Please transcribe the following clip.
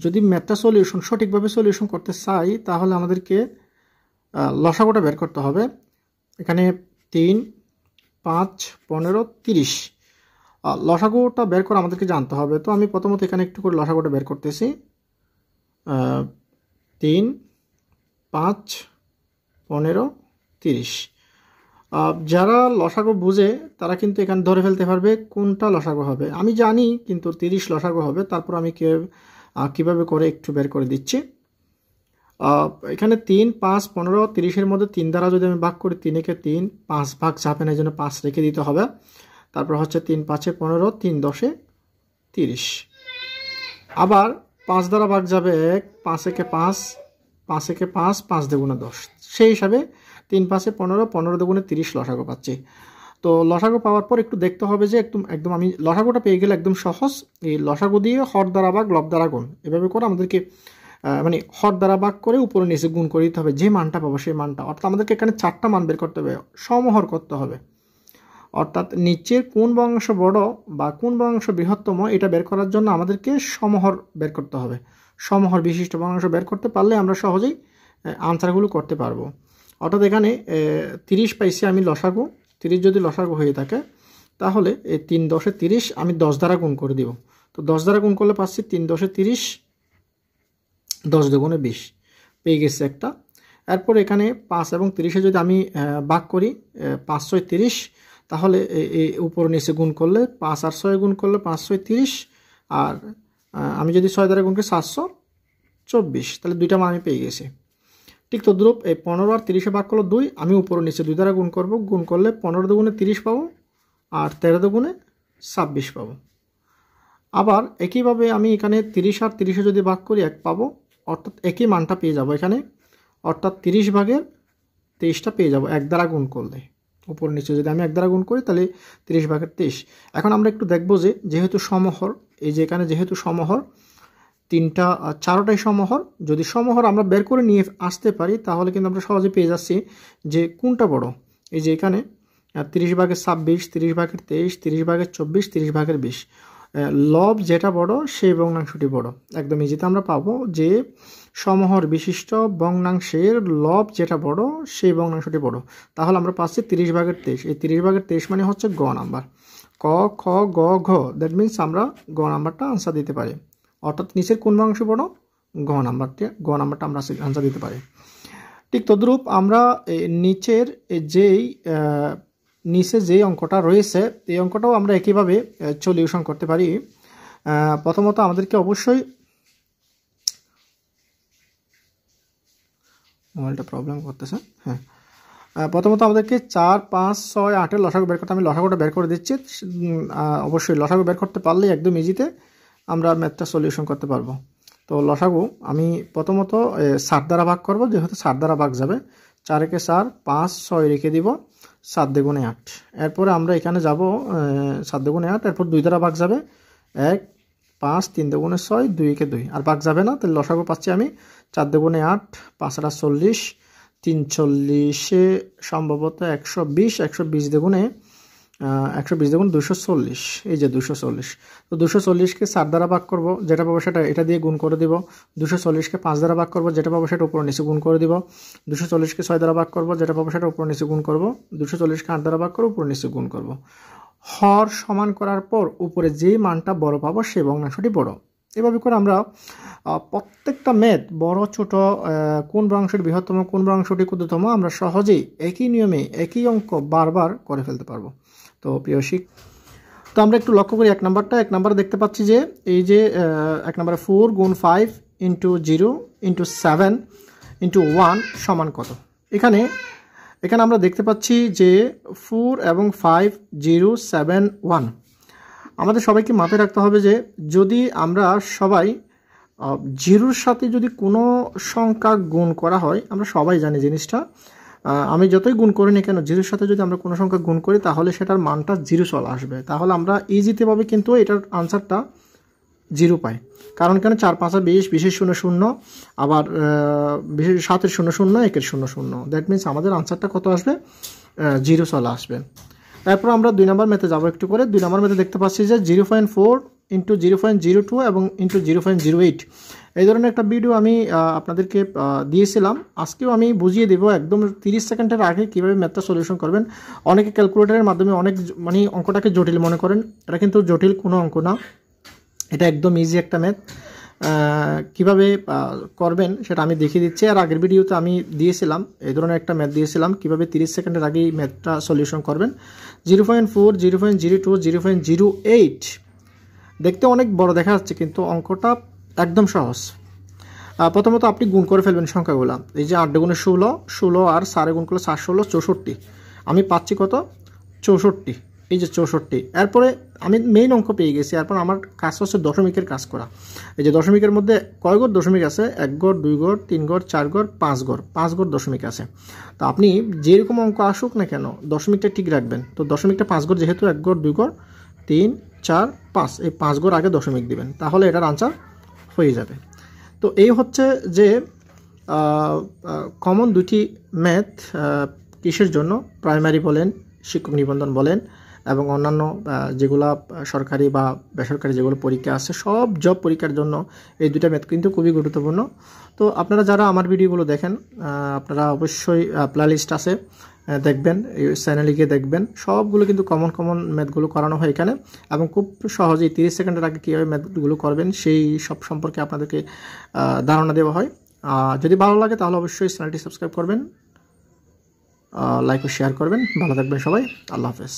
যদি ম্যাথটা সঠিকভাবে সলিউশন করতে চাই তাহলে আমাদেরকে লসাগুটা বের করতে হবে। এখানে 3, 5, 15, 30 লসাগুটা বের করে আমাদেরকে জানতে হবে। তো আমি প্রথমত এখানে একটু করে লসাগুটা বের করতেছি। 3, 5, 15, 30 যারা লসাগু বুঝে তারা কিন্তু এখানে ধরে ফেলতে পারবে কোনটা লসাগু হবে। আমি জানি কিন্তু 30 লসাগু হবে, তারপর আমি কিভাবে করে একটু বের করে দিচ্ছি। এখানে 3, 5, 15, 30-এর মধ্যে 3 দ্বারা যদি আমি ভাগ করি, 3 কে 3, 5 ভাগ যাবে না, এই জন্য 5 রেখে দিতে হবে। তারপর হচ্ছে 3 5-এ 15, 3 10-এ 30। আবার 5 দ্বারা ভাগ যাবে 1, 5 একে 5, 5 একে 5, 5 দুগুণে 10। সেই হিসাবে 3 5-এ 15, 15 দুগুণে 30 লসাগু পাচ্ছি। তো লসাগু পাওয়ার পর একটু দেখতে হবে যে একদম আমি লসাগুটা পেয়ে গেলে একদম সহজ। এই লসাগু দিয়ে হর দ্বারা ভাগ লব দ্বারা গুণ, এভাবে করে আমাদেরকে মানে হর দ্বারা ভাগ করে উপরে নিচে গুণ করে দিতে হবে যে মানটা পাবো সেই মানটা। অর্থাৎ আমাদেরকে এখানে 4টা মান বের করতে হবে, সমহর করতে হবে। অর্থাৎ নিচের কোন ভগ্নাংশ বড় বা কোন ভগ্নাংশ বৃহত্তম এটা বের করার জন্য আমাদেরকে সমহর বের করতে হবে। সমহর বিশিষ্ট ভগ্নাংশ বের করতে পারলে আমরা সহজেই আনসারগুলো করতে পারবো। অর্থাৎ এখানে 30 পাইছি আমি লসাগু। 30 যদি লসাগু হয়ে থাকে তাহলে এই 3 10-এ 30 আমি 10 দ্বারা গুণ করে দিব। তো 10 দ্বারা গুণ করলে পাচ্ছি 3 10-এ 30, 10 দুগুণে 20 পেয়ে গেছে একটা। এরপর এখানে 5 এবং 30-এ যদি আমি ভাগ করি, 5 6 30, তাহলে এই উপর নিচে গুণ করলে 5 আর 6 গুণ করলে 5 6 30, আর আমি যদি 6 দ্বারা গুণ করি 724, তাহলে দুইটা মান আমি পেয়ে গেছি। ঠিক তদ্রূপ এই 15 আর 30-এ ভাগ করলো 2, আমি উপর নিচে 2 দ্বারা গুণ করব। গুণ করলে 15 দুগুণে 30 পাবো আর 13 দুগুণে 26 পাবো। আবার একইভাবে আমি এখানে 30 আর 30-এ যদি ভাগ করি 1 পাবো, অর্থাৎ একই মানটা পেয়ে যাব এখানে। অর্থাৎ 30 ভাগের 23টা পেয়ে যাব 1 দ্বারা গুণ করলে। উপর নিচে যদি আমি 1 দ্বারা গুণ করি তাহলে 30 ভাগের 23। এখন আমরা একটু দেখব যে যেহেতু সমহর, এই যে এখানে যেহেতু সমহর 4টাই সমহর, যদি সমহর আমরা বের করে নিয়ে আসতে পারি তাহলে কিন্তু আমরা সহজে পেয়ে যাচ্ছি যে কোনটা বড়। এই যে এখানে 30 ভাগের 26, 30 ভাগের 23, 30 ভাগের 24, 30 ভাগের 20, লব যেটা বড় সেই ভগ্নাংশটি বড়। একদম ইজিতে আমরা পাবো যে সমহর বিশিষ্ট ভগ্নাংশের লব যেটা বড় সেই ভগ্নাংশটি বড়। তাহলে আমরা পাচ্ছি 30 ভাগের 23। এই 30 ভাগের 23 মানে হচ্ছে গ নাম্বার। ক খ গ ঘ, দ্যাট মিনস আমরা গ নাম্বারটা আনসার দিতে পারি। অর্থাৎ নিচের কোন ভগ্নাংশ বড়, গ নাম্বারটা আমরা আনসার দিতে পারি। ঠিক তদ্রূপ আমরা নিচে যেই অঙ্কটা রয়েছে এই অঙ্কটাও আমরা একইভাবে সলিউশন করতে পারি। প্রথমত আমাদেরকে অবশ্যই মোবাইলটা প্রবলেম করতেছে। হ্যাঁ, প্রথমত আমাদেরকে 4 5 6 8-এর লসাগু বের করতে, আমি লসাগুটা বের করে দিচ্ছি। অবশ্যই লসাগু বের করতে পারলে একদম ইজিতে আমরা ম্যাথটা সলিউশন করতে পারবো। তো লসাগু আমি প্রথমত 7 দ্বারা ভাগ করব, যেহেতু 7 দ্বারা ভাগ যাবে। 4 একে 4, 5 6 রেখে দিব, 7 দুগুণে 8। এরপরে আমরা এখানে যাব 7 দুগুণে 8, এরপর 2 দ্বারা ভাগ যাবে 1, 5 3 দুগুণে 6, 2 একে 2, আর ভাগ যাবে না। তাহলে লসাগু পাচ্ছি আমি 4 দুগুণে 8, 5 আর 40, 3 40-এ সম্ভবত 120, 120 দুগুণে 240, এই যে 240। তো 240-কে 7 দ্বারা ভাগ করব, যেটা পাবো সেটা এটা দিয়ে গুণ করে দিব। 240-কে 5 দ্বারা ভাগ করব, যেটা পাবো সেটা উপর নিচে গুণ করে দিব। 240-কে 6 দ্বারা ভাগ করব, যেটা পাবো সেটা উপর নিচে গুণ করব। 240-কে 8 দ্বারা ভাগ করব, উপর নিচে গুণ করব। হর সমান করার পর উপরে যেই মানটা বড় পাবো সেই ভগ্নাংশটি বড়। এভাবে করে আমরা প্রত্যেকটা ম্যাথ বড় ছোট, কোন ভগ্নাংশটি বৃহত্তম কোন ভগ্নাংশটি ক্ষুদ্রতম আমরা সহজেই একই নিয়মে একই অঙ্ক বারবার করে ফেলতে পারবো। তো প্রিয় তো আমরা একটু লক্ষ্য করি 1 নাম্বারে দেখতে পাচ্ছি যে এই যে 1 নম্বরে 4 গুণ 5 ইন্টু 0 ইন্টু 7 ইন্টু 1 সমান কত। এখানে আমরা দেখতে পাচ্ছি যে 4 এবং 5 0 7 1। আমাদের সবাইকে মাথায় রাখতে হবে যে যদি আমরা সবাই 0-র সাথে যদি কোনো সংখ্যা গুণ করা হয়, আমরা সবাই জানি জিনিসটা, আমি যতই গুণ করি না কেন 0-র সাথে যদি আমরা কোনো সংখ্যা গুণ করি তাহলে সেটার মানটা 0 চলে আসবে। তাহলে আমরা ইজিতে পাবে কিন্তু এটার আনসারটা 0 পাই। কারণ কেন 4 5 20, 20-এর 0 0, আবার 7-এর 0 0, 1-এর 0 0, দ্যাট মিনস আমাদের আনসারটা কত আসবে, 0 চলে আসবে। তারপর আমরা 2 নম্বর ম্যাথে যাবো একটু করে। 2 নম্বর ম্যাথে দেখতে পাচ্ছি যে 0.4 ইন্টু 0.02 এবং ইন্টু 0.08 এই ধরনের একটা ভিডিও আমি আপনাদেরকে দিয়েছিলাম। আজকেও আমি বুঝিয়ে দেবো একদম 30 সেকেন্ডের আগে কীভাবে ম্যাথটা সলিউশন করবেন। অনেকে ক্যালকুলেটরের মাধ্যমে অনেক মানে অঙ্কটাকে জটিল মনে করেন, এটা কিন্তু জটিল কোনো অঙ্ক না, এটা একদম ইজি একটা ম্যাথ। কিভাবে করবেন সেটা আমি দেখিয়ে দিচ্ছি। আর আগের ভিডিওতে আমি দিয়েছিলাম এই ধরনের একটা ম্যাথ দিয়েছিলাম কীভাবে 30 সেকেন্ডের আগেই ম্যাথটা সলিউশন করবেন। 0.4, 0.02, 0.08 দেখতে অনেক বড় দেখা যাচ্ছে কিন্তু অঙ্কটা একদম সহজ। প্রথমত আপনি গুণ করে ফেলবেন সংখ্যাগুলো। এই যে 8 গুণে 16, 16 আর 4 গুণ করলে 4 16 64। আমি পাচ্ছি কত? 64। এই যে 64। এরপরে আমি মেইন অঙ্ক পেয়ে গেছি। এরপর আমার কাজ হচ্ছে দশমিকের কাজ করা। এই যে দশমিকের মধ্যে কয় ঘর দশমিক আছে? 1 ঘর, 2 ঘর, 3 ঘর, 4 ঘর, 5 ঘর, 5 ঘর দশমিক আছে। তো আপনি যেরকম অঙ্ক আসুক না কেন দশমিকটা ঠিক রাখবেন। তো দশমিকটা 5 ঘর, যেহেতু 1 ঘর, 2 ঘর, 3, 4, 5, এই 5 ঘর আগে দশমিক দিবেন, তাহলে এটার আনসার হয়ে যাবে। তো এই হচ্ছে যে কমন দুটি ম্যাথ কিসের জন্য, প্রাইমারি বলেন, শিক্ষক নিবন্ধন বলেন, এবং অন্যান্য যেগুলো সরকারি বা বেসরকারি যেগুলো পরীক্ষা আছে সব জব পরীক্ষার জন্য এই দুটো ম্যাথ কিন্তু খুবই গুরুত্বপূর্ণ। তো আপনারা যারা আমার ভিডিওগুলো দেখেন আপনারা অবশ্যই প্লেলিস্ট আছে দেখবেন, এই চ্যানেলে গিয়ে দেখবেন, সবগুলো কিন্তু কমন ম্যাথগুলো করানো হয় এখানে, এবং খুব সহজেই 30 সেকেন্ডের আগে কীভাবে ম্যাথগুলো করবেন সেই সব সম্পর্কে আপনাদেরকে ধারণা দেওয়া হয়। যদি ভালো লাগে তাহলে অবশ্যই চ্যানেলটি সাবস্ক্রাইব করবেন, লাইক ও শেয়ার করবেন। ভালো থাকবেন সবাই, আল্লাহ হাফেজ।